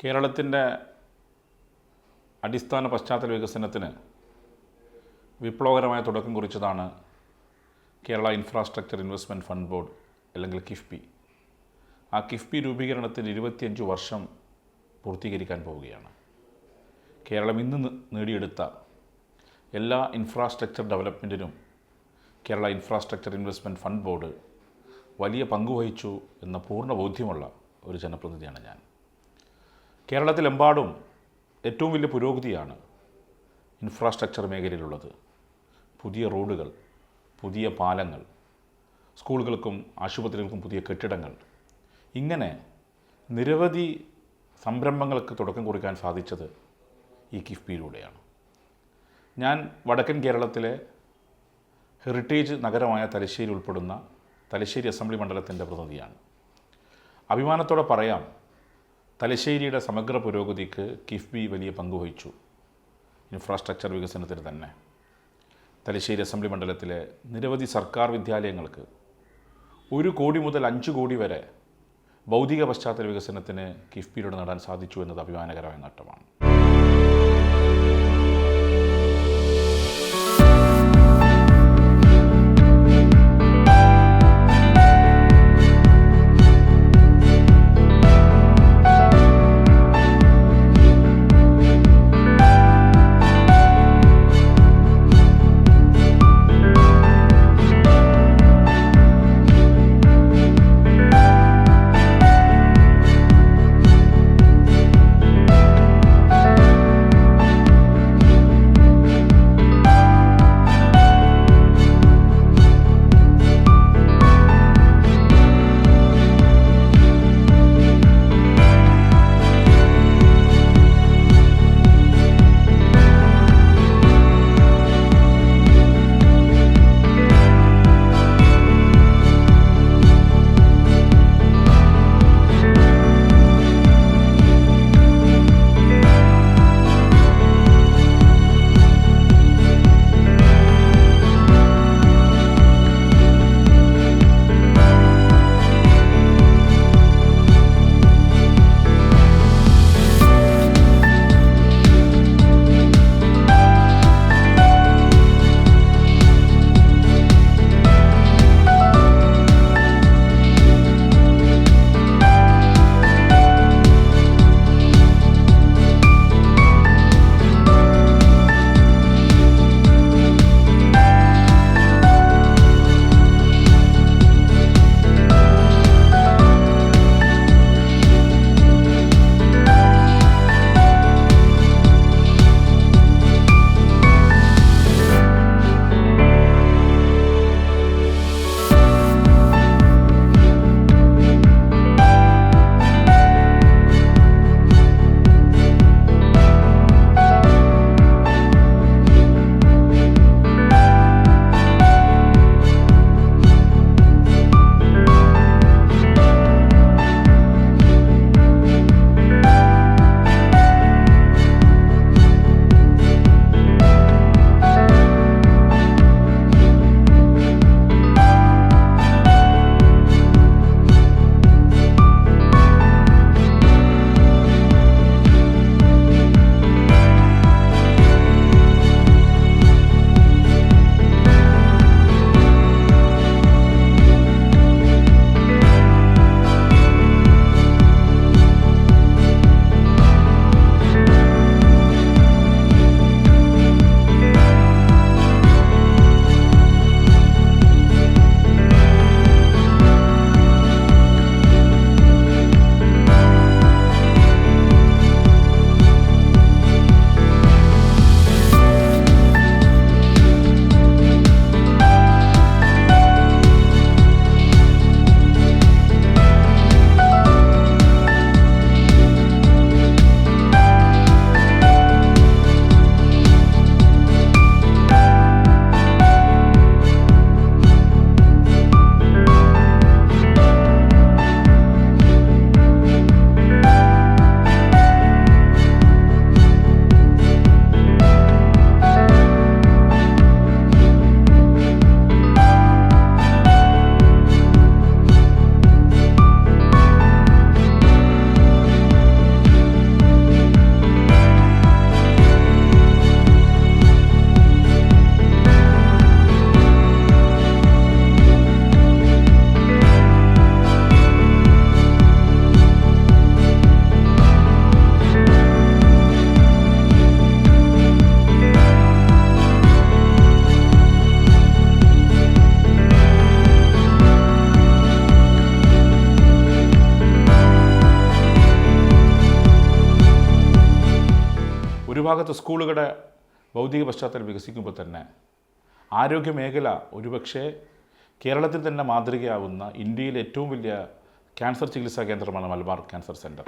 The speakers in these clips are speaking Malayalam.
കേരളത്തിൻ്റെ അടിസ്ഥാന പശ്ചാത്തല വികസനത്തിന് വിപ്ലവകരമായ തുടക്കം കുറിച്ചതാണ് Kerala Infrastructure Investment Fund Board, അല്ലെങ്കിൽ കിഫ്ബി. ആ കിഫ്ബി രൂപീകരണത്തിന് 25 വർഷം പൂർത്തീകരിക്കാൻ പോവുകയാണ്. കേരളം ഇന്ന് നേടിയെടുത്ത എല്ലാ ഇൻഫ്രാസ്ട്രക്ചർ ഡെവലപ്മെൻറ്റിനും Kerala Infrastructure Investment Fund Board വലിയ പങ്കുവഹിച്ചു എന്ന പൂർണ്ണ ബോധ്യമുള്ള ഒരു ജനപ്രതിനിധിയാണ് ഞാൻ. കേരളത്തിലെമ്പാടും ഏറ്റവും വലിയ പുരോഗതിയാണ് ഇൻഫ്രാസ്ട്രക്ചർ മേഖലയിലുള്ളത്. പുതിയ റോഡുകൾ, പുതിയ പാലങ്ങൾ, സ്കൂളുകൾക്കും ആശുപത്രികൾക്കും പുതിയ കെട്ടിടങ്ങൾ, ഇങ്ങനെ നിരവധി സംരംഭങ്ങൾക്ക് തുടക്കം കുറിക്കാൻ സാധിച്ചത് ഈ കിഫ്ബിയിലൂടെയാണ്. ഞാൻ വടക്കൻ കേരളത്തിലെ ഹെറിറ്റേജ് നഗരമായ തലശ്ശേരി ഉൾപ്പെടുന്ന തലശ്ശേരി അസംബ്ലി മണ്ഡലത്തിൻ്റെ പ്രതിനിധിയാണ്. അഭിമാനത്തോടെ പറയാം, തലശ്ശേരിയുടെ സമഗ്ര പുരോഗതിക്ക് കിഫ്ബി വലിയ പങ്കുവഹിച്ചു. ഇൻഫ്രാസ്ട്രക്ചർ വികസനത്തിന് തന്നെ തലശ്ശേരി അസംബ്ലി മണ്ഡലത്തിലെ നിരവധി സർക്കാർ വിദ്യാലയങ്ങൾക്ക് 1 കോടി മുതൽ 5 കോടി വരെ ഭൗതിക പശ്ചാത്തല വികസനത്തിന് കിഫ്ബിയിലൂടെ നേടാൻ സാധിച്ചു എന്നത് അഭിമാനകരമായ നേട്ടമാണ്. ഭാഗത്ത് സ്കൂളുകളുടെ ഭൗതിക പശ്ചാത്തലം വികസിക്കുമ്പോൾ തന്നെ ആരോഗ്യ മേഖല ഒരുപക്ഷെ കേരളത്തിൽ തന്നെ മാതൃകയാവുന്ന ഇന്ത്യയിലെ ഏറ്റവും വലിയ ക്യാൻസർ ചികിത്സാ കേന്ദ്രമാണ് മലബാർ ക്യാൻസർ സെൻറ്റർ.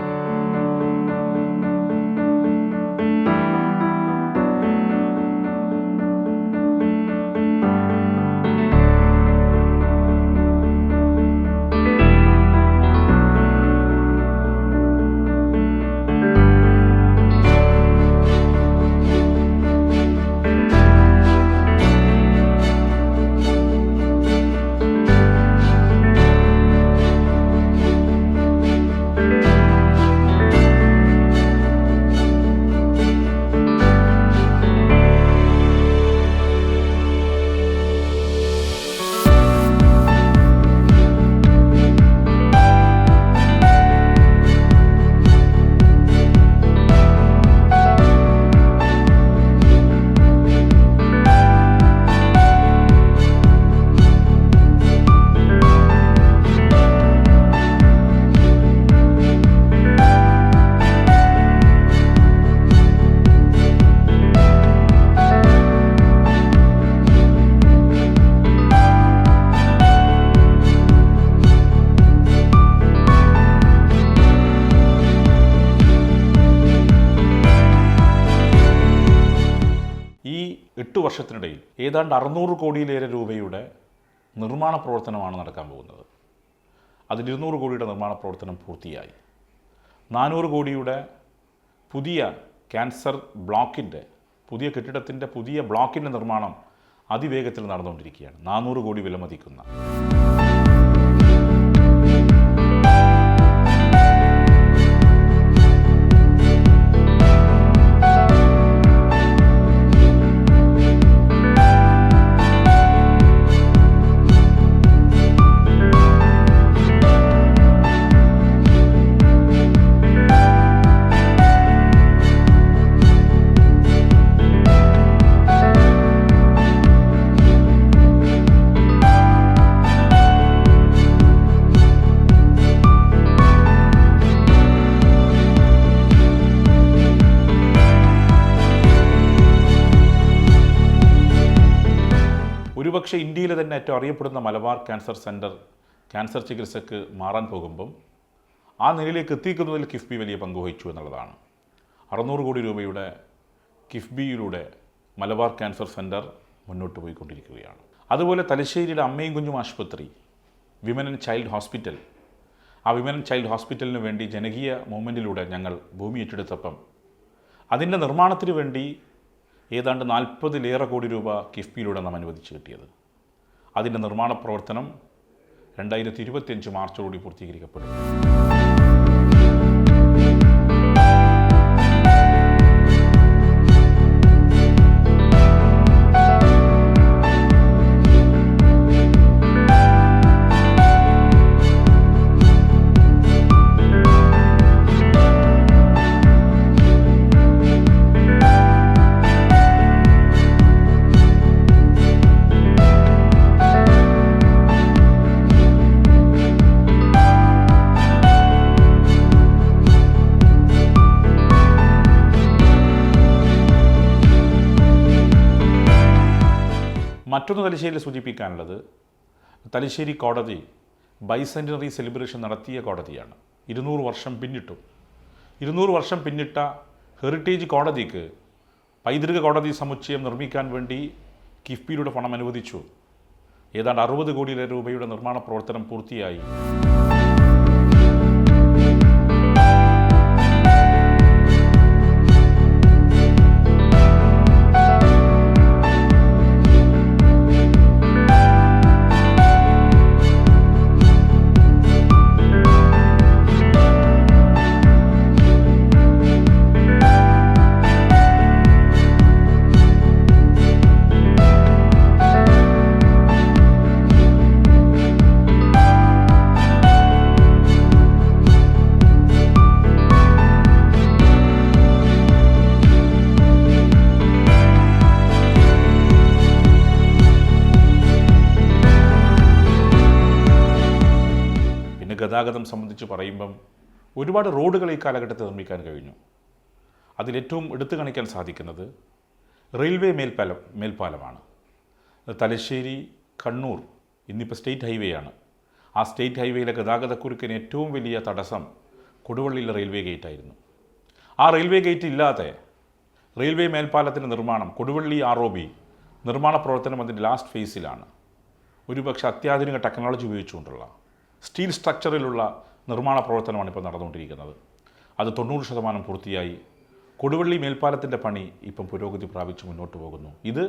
ഈ 8 വർഷത്തിനിടയിൽ ഏതാണ്ട് 600 കോടിയിലേറെ രൂപയുടെ നിർമ്മാണ പ്രവർത്തനമാണ് നടക്കാൻ പോകുന്നത്. അതിൽ 200 കോടിയുടെ നിർമ്മാണ പ്രവർത്തനം പൂർത്തിയായി. 400 കോടിയുടെ പുതിയ ക്യാൻസർ ബ്ലോക്കിൻ്റെ പുതിയ കെട്ടിടത്തിൻ്റെ പുതിയ ബ്ലോക്കിൻ്റെ നിർമ്മാണം അതിവേഗത്തിൽ നടന്നുകൊണ്ടിരിക്കുകയാണ്. 400 കോടി വിലമതിക്കുന്ന. ഒരുപക്ഷെ ഇന്ത്യയിലെ തന്നെ ഏറ്റവും അറിയപ്പെടുന്ന മലബാർ ക്യാൻസർ സെൻറ്റർ ക്യാൻസർ ചികിത്സയ്ക്ക് മാറാൻ പോകുമ്പം ആ നിലയിലേക്ക് എത്തിക്കുന്നതിൽ കിഫ്ബി വലിയ പങ്ക് വഹിച്ചു എന്നുള്ളതാണ്. 600 കോടി രൂപയുടെ കിഫ്ബിയിലൂടെ മലബാർ ക്യാൻസർ സെൻറ്റർ മുന്നോട്ട് പോയിക്കൊണ്ടിരിക്കുകയാണ്. അതുപോലെ തലശ്ശേരിയിലെ അമ്മയും കുഞ്ഞും ആശുപത്രി, വിമൻ ആൻഡ് ചൈൽഡ് ഹോസ്പിറ്റൽ, ആ വിമൻ ആൻഡ് ചൈൽഡ് ഹോസ്പിറ്റലിന് വേണ്ടി ജനകീയ മൂവ്മെൻറ്റിലൂടെ ഞങ്ങൾ ഭൂമി ഏറ്റെടുത്തപ്പം അതിൻ്റെ നിർമ്മാണത്തിന് വേണ്ടി ഏതാണ്ട് 40-ലേറെ കോടി രൂപ കിഫ്ബിയിലൂടെ നാം അനുവദിച്ച് കിട്ടിയത്. അതിൻ്റെ നിർമ്മാണ പ്രവർത്തനം 2025 മാർച്ചോടുകൂടി പൂർത്തീകരിക്കപ്പെടും. മറ്റൊന്ന് തലശ്ശേരിയിൽ സൂചിപ്പിക്കാനുള്ളത്, തലശ്ശേരി കോടതി ബൈസെൻറ്റനറി സെലിബ്രേഷൻ നടത്തിയ കോടതിയാണ്. 200 വർഷം പിന്നിട്ടു. 200 വർഷം പിന്നിട്ട ഹെറിറ്റേജ് കോടതിക്ക് പൈതൃക കോടതി സമുച്ചയം നിർമ്മിക്കാൻ വേണ്ടി കിഫ്ബിയിലൂടെ പണം അനുവദിച്ചു. ഏതാണ്ട് 60 കോടിയിലേറെ രൂപയുടെ നിർമ്മാണ പ്രവർത്തനം പൂർത്തിയായി. ഗതാഗതം സംബന്ധിച്ച് പറയുമ്പം ഒരുപാട് റോഡുകൾ ഈ കാലഘട്ടത്തിൽ നിർമ്മിക്കാൻ കഴിഞ്ഞു. അതിലേറ്റവും എടുത്തു കാണിക്കാൻ സാധിക്കുന്നത് റെയിൽവേ മേൽപ്പാലമാണ്. തലശ്ശേരി കണ്ണൂർ ഇന്നിപ്പോൾ സ്റ്റേറ്റ് ഹൈവേ ആണ്. ആ സ്റ്റേറ്റ് ഹൈവേയിലെ ഗതാഗതക്കുരുക്കിന് ഏറ്റവും വലിയ തടസ്സം കൊടുവള്ളിയിലെ റെയിൽവേ ഗേറ്റായിരുന്നു. ആ റെയിൽവേ ഗേറ്റ് ഇല്ലാതെ റെയിൽവേ മേൽപ്പാലത്തിൻ്റെ നിർമ്മാണം, കൊടുവള്ളി ROB നിർമ്മാണ പ്രവർത്തനം അതിൻ്റെ ലാസ്റ്റ് ഫേസിലാണ്. ഒരുപക്ഷെ അത്യാധുനിക ടെക്നോളജി ഉപയോഗിച്ചുകൊണ്ടുള്ള സ്റ്റീൽ സ്ട്രക്ചറിലുള്ള നിർമ്മാണ പ്രവർത്തനമാണ് ഇപ്പോൾ നടന്നുകൊണ്ടിരിക്കുന്നത്. അത് 90% പൂർത്തിയായി. കൊടുവള്ളി മേൽപ്പാലത്തിൻ്റെ പണി ഇപ്പം പുരോഗതി പ്രാപിച്ച് മുന്നോട്ട് പോകുന്നു. ഇത്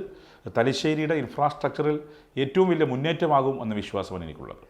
തലശ്ശേരിയുടെ ഇൻഫ്രാസ്ട്രക്ചറിൽ ഏറ്റവും വലിയ മുന്നേറ്റമാകും എന്ന വിശ്വാസമാണ് എനിക്കുള്ളത്.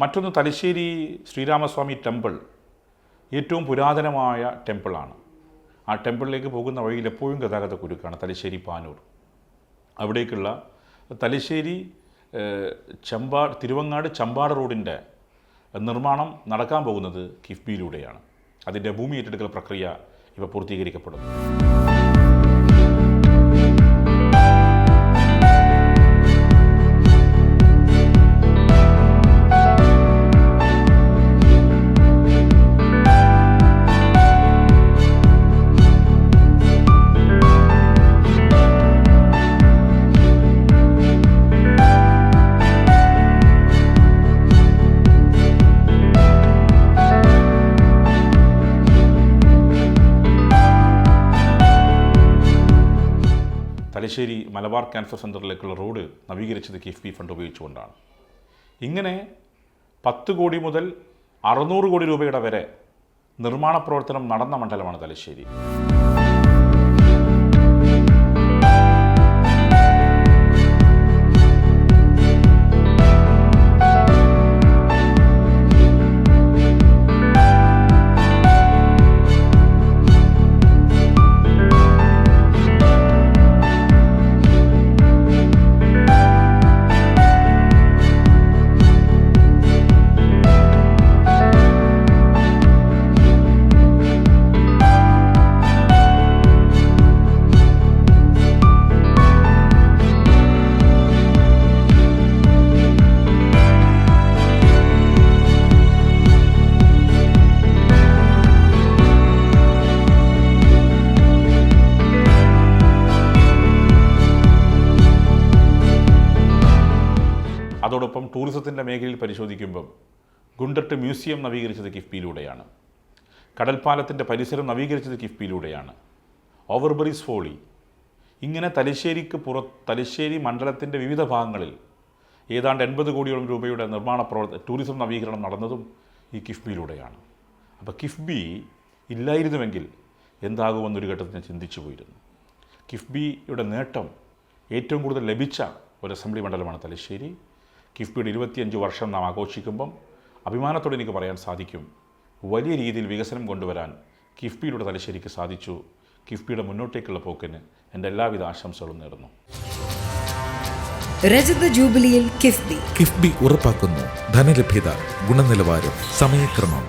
മറ്റൊന്ന്, തലശ്ശേരി ശ്രീരാമസ്വാമി ടെമ്പിൾ ഏറ്റവും പുരാതനമായ ടെമ്പിളാണ്. ആ ടെമ്പിളിലേക്ക് പോകുന്ന വഴിയിൽ എപ്പോഴും ഗതാഗത കുരുക്കാണ്. തലശ്ശേരി പാനൂർ അവിടേക്കുള്ള തലശ്ശേരി തിരുവങ്ങാട് ചമ്പാട് റോഡിൻ്റെ നിർമ്മാണം നടക്കാൻ പോകുന്നത് കിഫ്ബിയിലൂടെയാണ്. അതിൻ്റെ ഭൂമി ഏറ്റെടുക്കൽ പ്രക്രിയ ഇപ്പോൾ പൂർത്തീകരിക്കപ്പെടുന്നു. തലശ്ശേരി മലബാർ ക്യാൻസർ സെൻ്ററിലേക്കുള്ള റോഡ് നവീകരിച്ചത് കിഫ്ബി ഫണ്ട് ഉപയോഗിച്ചുകൊണ്ടാണ്. ഇങ്ങനെ 10 കോടി മുതൽ 600 കോടി രൂപയുടെ വരെ നിർമ്മാണ പ്രവർത്തനം നടന്ന മണ്ഡലമാണ് തലശ്ശേരി. അതോടൊപ്പം ടൂറിസത്തിൻ്റെ മേഖലയിൽ പരിശോധിക്കുമ്പം ഗുണ്ടട്ട് മ്യൂസിയം നവീകരിച്ചത് കിഫ്ബിയിലൂടെയാണ്. കടൽപ്പാലത്തിൻ്റെ പരിസരം നവീകരിച്ചത് കിഫ്ബിയിലൂടെയാണ്. ഓവർബ്രിഡ്ജ് ഫോളി, ഇങ്ങനെ തലശ്ശേരി മണ്ഡലത്തിൻ്റെ വിവിധ ഭാഗങ്ങളിൽ ഏതാണ്ട് 80 കോടിയോളം രൂപയുടെ ടൂറിസം നവീകരണം നടന്നതും ഈ കിഫ്ബിയിലൂടെയാണ്. അപ്പോൾ കിഫ്ബി ഇല്ലായിരുന്നുവെങ്കിൽ എന്താകുമെന്നൊരു ഘട്ടത്തിൽ ഞാൻ ചിന്തിച്ചു പോയിരുന്നു. കിഫ്ബിയുടെ നേട്ടം ഏറ്റവും കൂടുതൽ ലഭിച്ച ഒരു അസംബ്ലി മണ്ഡലമാണ് തലശ്ശേരി. കിഫ്ബിയുടെ 25 വർഷം നാം ആഘോഷിക്കുമ്പം അഭിമാനത്തോടെ എനിക്ക് പറയാൻ സാധിക്കും, വലിയ രീതിയിൽ വികസനം കൊണ്ടുവരാൻ കിഫ്ബിയിലൂടെ തലശ്ശേരിക്ക് സാധിച്ചു. കിഫ്ബിയുടെ മുന്നോട്ടേക്കുള്ള പോക്കിന് എൻ്റെ എല്ലാവിധ ആശംസകളും നേരുന്നു. രജത ജൂബിലിയിൽ കിഫ്ബി ഉറപ്പാക്കുന്നു ധനലഭ്യത, ഗുണനിലവാരം, സമയക്രമം.